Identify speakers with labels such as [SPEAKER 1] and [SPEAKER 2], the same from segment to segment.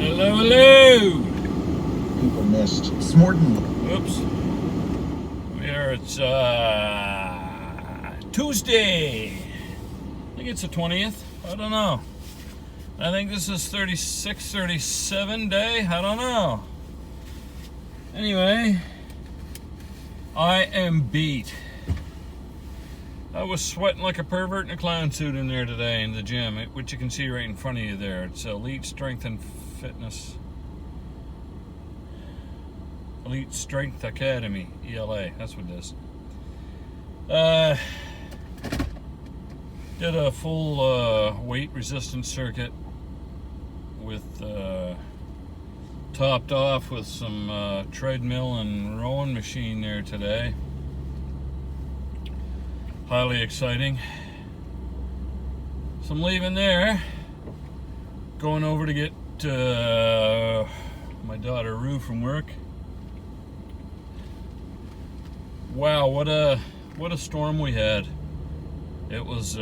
[SPEAKER 1] Hello, hello.
[SPEAKER 2] People missed Smorton.
[SPEAKER 1] Oops. It's Tuesday. I think it's the 20th. I don't know. I think this is 36, 37 day. I don't know. Anyway, I am beat. I was sweating like a pervert in a clown suit in there today in the gym, which you can see right in front of you there. It's Elite Strength and Fitness. Elite Strength Academy, ELA, that's what it is. Did a full weight resistance circuit with topped off with some treadmill and rowing machine there today. Highly exciting. So I'm leaving there, going over to get my daughter Rue from work. Wow, what a storm we had. It was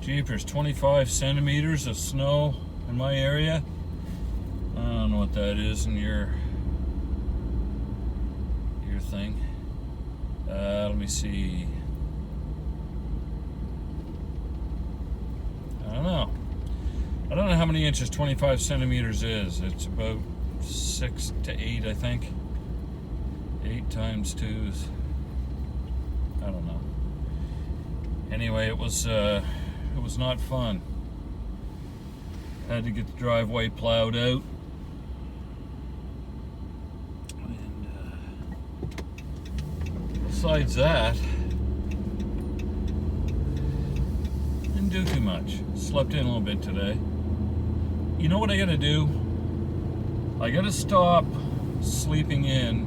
[SPEAKER 1] jeepers, 25 centimeters of snow in my area. I don't know what that is in your thing. Let me see. I don't know how many inches 25 centimeters is. It's about 6 to 8, I think. 8 times 2 is, I don't know. Anyway, it was not fun. Had to get the driveway plowed out. And besides that, didn't do too much. Slept in a little bit today. You know what I gotta do? I gotta stop sleeping in,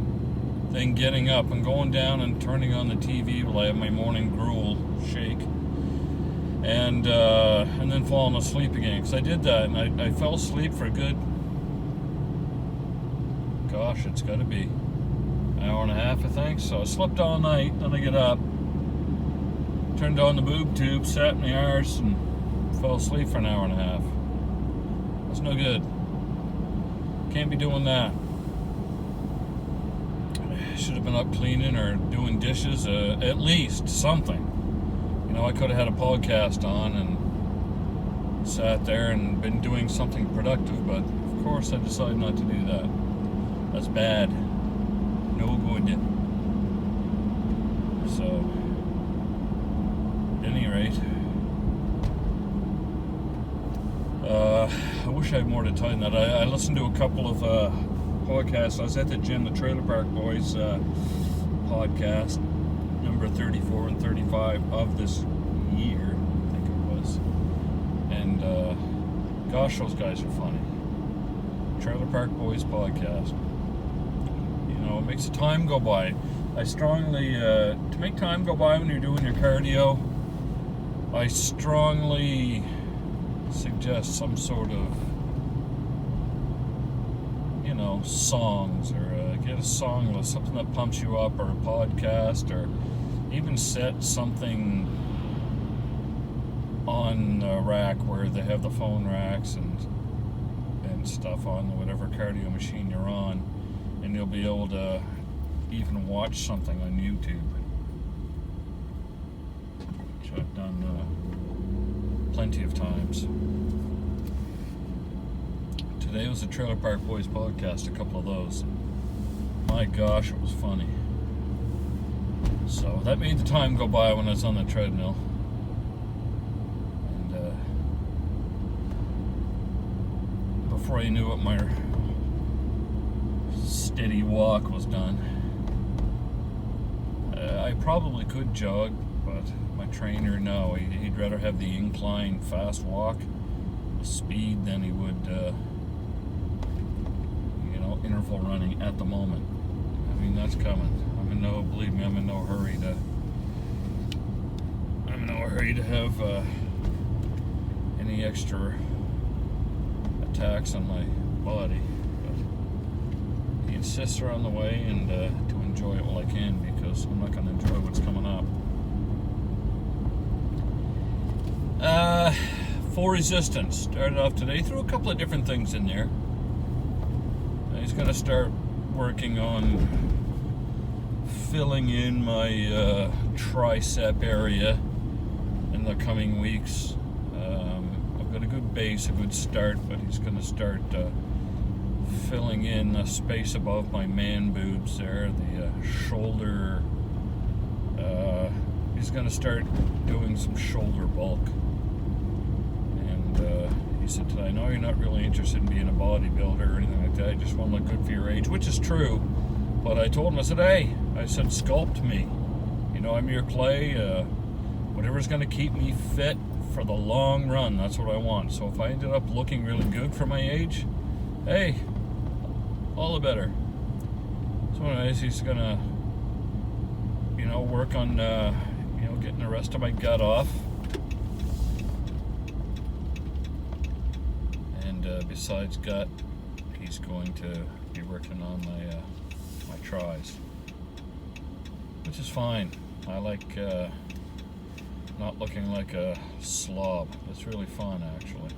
[SPEAKER 1] then getting up and going down and turning on the TV while I have my morning gruel shake, and then falling asleep again. Because I did that and I fell asleep for a good, gosh, it's got to be an hour and a half, I think. So I slept all night. Then I get up, turned on the boob tube, sat in the arse, and fell asleep for an hour and a half. That's no good. Can't be doing that. Should have been up cleaning or doing dishes, at least something. You know, I could have had a podcast on and sat there and been doing something productive, but of course I decided not to do that. That's bad. No good. So, at any rate, I wish I had more to tell you than that. I listened to a couple of podcasts. I was at the gym, the Trailer Park Boys podcast, number 34 and 35 of this year, I think it was. And gosh, those guys are funny. Trailer Park Boys podcast. You know, it makes the time go by. I strongly, to make time go by when you're doing your cardio, I strongly suggest some sort of, songs, or get a song list, something that pumps you up, or a podcast, or even set something on a rack where they have the phone racks and stuff on whatever cardio machine you're on, and you'll be able to even watch something on YouTube, which I've done plenty of times. Today was the Trailer Park Boys podcast, a couple of those. My gosh, it was funny. So that made the time go by when I was on the treadmill. And before I knew it, my steady walk was done. I probably could jog, but my trainer, no, he'd rather have the incline fast walk speed than he would interval running at the moment. I mean, that's coming. Believe me, I'm in no hurry to have any extra attacks on my body. But he insists are on the way, and to enjoy it while I can, because I'm not going to enjoy what's coming up. Full resistance. Started off today. Threw a couple of different things in there. He's going to start working on filling in my tricep area in the coming weeks. I've got a good base, a good start, but he's going to start filling in the space above my man boobs there, the shoulder. He's going to start doing some shoulder bulk. And he said today, I know you're not really interested in being a bodybuilder or anything like that. I just want to look good for your age, which is true. But I told him, I said, sculpt me. You know, I'm your clay. Whatever's going to keep me fit for the long run, that's what I want. So if I ended up looking really good for my age, hey, all the better. So anyways, he's going to, work on, getting the rest of my gut off. And besides gut, he's going to be working on my tries, which is fine. I like not looking like a slob. It's really fun, actually.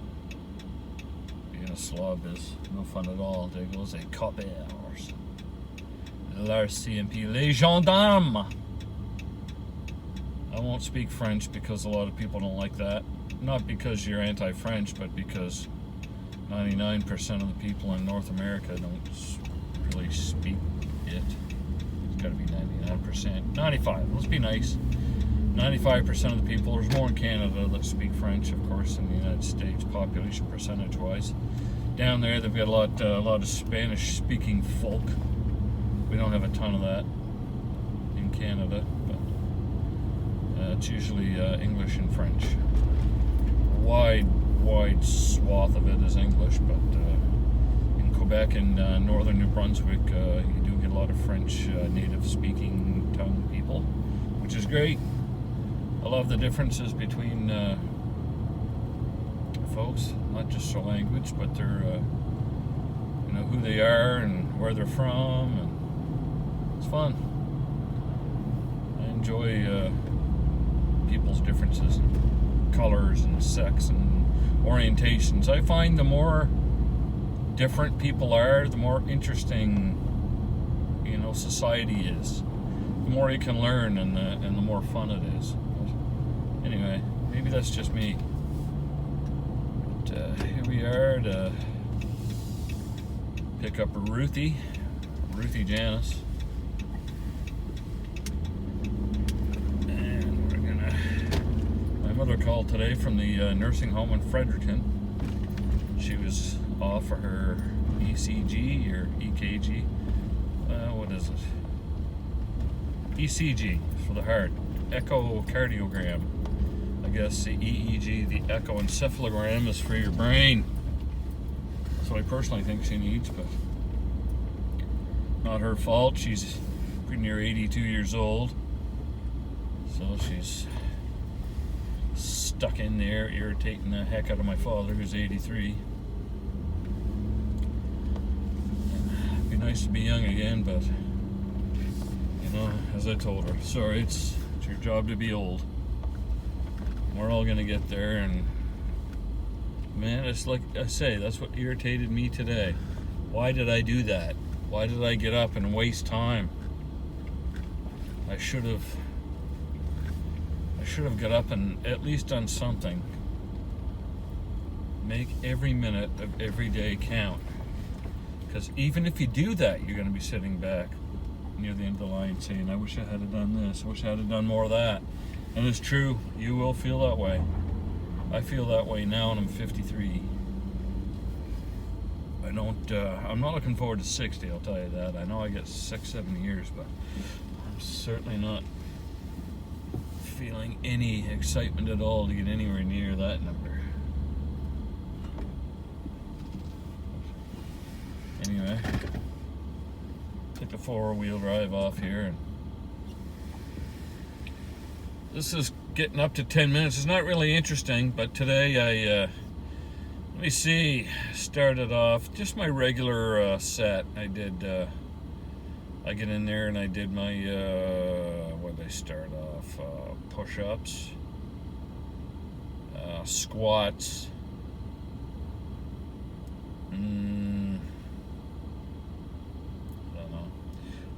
[SPEAKER 1] Being a slob is no fun at all. There goes a coppers. L'RCMP, les gendarmes. I won't speak French because a lot of people don't like that. Not because you're anti-French, but because 99% of the people in North America don't really speak it. It's got to be 99%. 95. Let's be nice. 95% of the people. There's more in Canada that speak French, of course, than the United States, population percentage-wise. Down there, they've got a lot of Spanish-speaking folk. We don't have a ton of that in Canada, but it's usually English and French. Wide swath of it is English, but in Quebec and northern New Brunswick, you do get a lot of French native-speaking tongue people, which is great. I love the differences between folks, not just the language, but their, who they are and where they're from, and it's fun. I enjoy people's differences, colors and sex and orientations. I find the more different people are, the more interesting, society is. The more you can learn, and the more fun it is. But anyway, maybe that's just me. But here we are to pick up Ruthie Janice. My mother called today from the nursing home in Fredericton. She was off for her ECG or EKG. What is it? ECG for the heart. Echocardiogram. I guess the EEG, the echoencephalogram, is for your brain. That's what I personally think she needs, but not her fault. She's pretty near 82 years old. So she's stuck in there, irritating the heck out of my father, who's 83. It'd be nice to be young again, but as I told her, sorry, it's your job to be old. We're all gonna get there, and man, it's like I say, that's what irritated me today. Why did I do that? Why did I get up and waste time? I should have got up and at least done something. Make every minute of every day count. Because even if you do that, you're going to be sitting back near the end of the line saying, I wish I had done this, I wish I had done more of that. And it's true, you will feel that way. I feel that way now, and I'm 53. I'm not looking forward to 60, I'll tell you that. I know I get 6-7 years, but I'm certainly not feeling any excitement at all to get anywhere near that number. Anyway, take the 4-wheel drive off here, and this is getting up to 10 minutes. It's not really interesting, but today I let me see, started off just my regular set. I get in there and I did my what did I start off, push-ups, squats,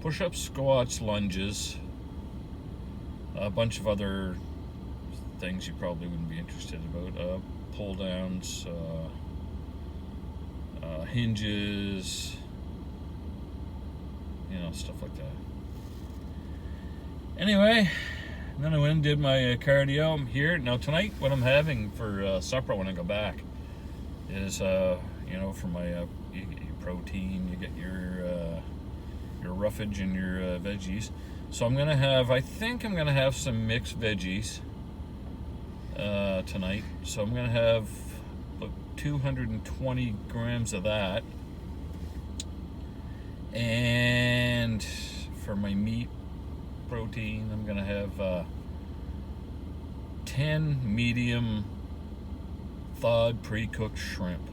[SPEAKER 1] push-ups, squats, lunges, a bunch of other things you probably wouldn't be interested about, pull downs, hinges, stuff like that. Anyway, then I went and did my cardio. I'm here now tonight. What I'm having for supper when I go back is for my you get your protein, you get your roughage and your veggies. So I think I'm gonna have some mixed veggies tonight. So I'm gonna have about 220 grams of that, and for my meat protein, I'm gonna have 10 medium thawed pre-cooked shrimp.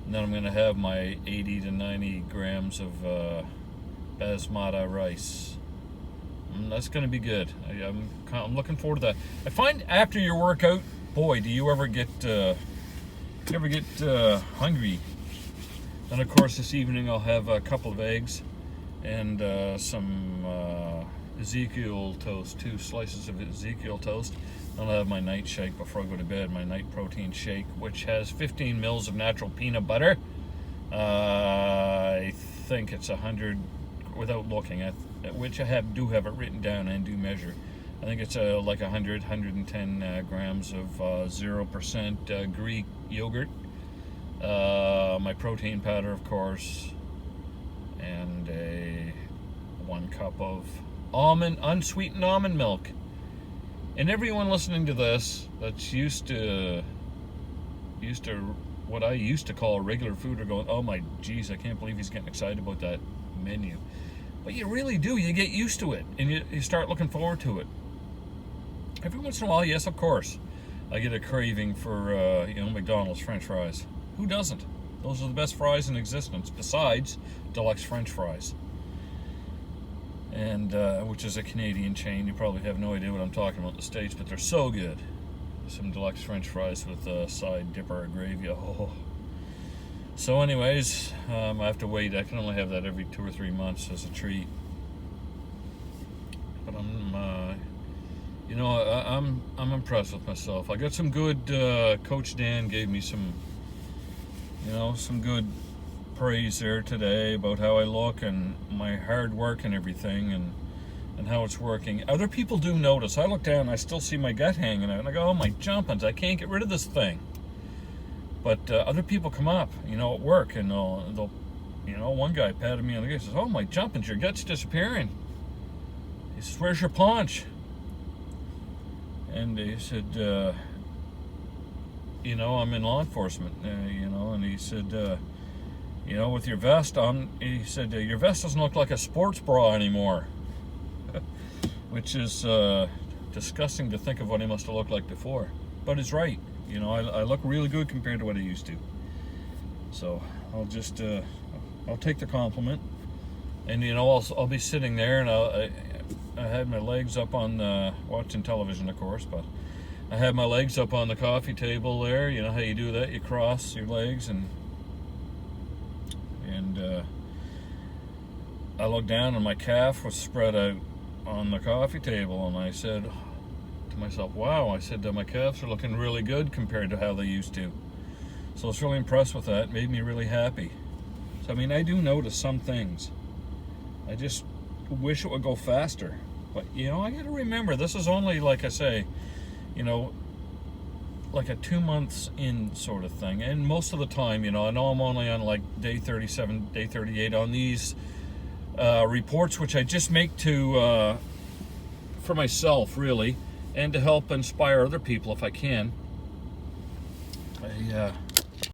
[SPEAKER 1] And then I'm going to have my 80 to 90 grams of basmati rice. That's going to be good. I'm looking forward to that. I find after your workout, boy, do you ever get hungry. Then of course this evening I'll have a couple of eggs and some Ezekiel toast, 2 slices of Ezekiel toast. I'll have my night shake before I go to bed, my night protein shake, which has 15 mils of natural peanut butter. I think it's 100, without looking at which I do have it written down and do measure. I think it's like 110 grams of 0% Greek yogurt. My protein powder, of course, and 1 cup of unsweetened almond milk. And everyone listening to this that's used to what I used to call regular food are going, oh my geez, I can't believe he's getting excited about that menu. But you really do. You get used to it, and you start looking forward to it. Every once in a while, yes, of course, I get a craving for McDonald's French fries. Who doesn't? Those are the best fries in existence, besides deluxe French fries. And which is a Canadian chain. You probably have no idea what I'm talking about in the States, but they're so good. Some deluxe French fries with a side dipper of gravy. Oh. So anyways, I have to wait. I can only have that every 2 or 3 months as a treat. But I'm impressed with myself. I got some good. Coach Dan gave me some good praise there today about how I look and my hard work and everything, and how it's working. Other people do notice. I look down and I still see my gut hanging out, and I go, oh my jumpins, I can't get rid of this thing. But other people come up, at work, and they'll one guy patted me on the head and says, oh my jumpins, your gut's disappearing. He says, where's your paunch? And he said, I'm in law enforcement, and he said, with your vest on, he said, your vest doesn't look like a sports bra anymore. Which is disgusting to think of what he must have looked like before. But he's right. I look really good compared to what I used to. So I'll just, I'll take the compliment. And, I'll be sitting there, and I had my legs up on watching television, of course, but I had my legs up on the coffee table there. You know how you do that? You cross your legs, and I looked down and my calf was spread out on the coffee table, and I said to myself, wow, I said my calves are looking really good compared to how they used to. So I was really impressed with that. It made me really happy. So I do notice some things. I just wish it would go faster. But I gotta remember, this is only, like I say, like a 2 months in sort of thing. And most of the time, I know I'm only on like day 37, day 38 on these reports, which I just make for myself, really, and to help inspire other people if I can.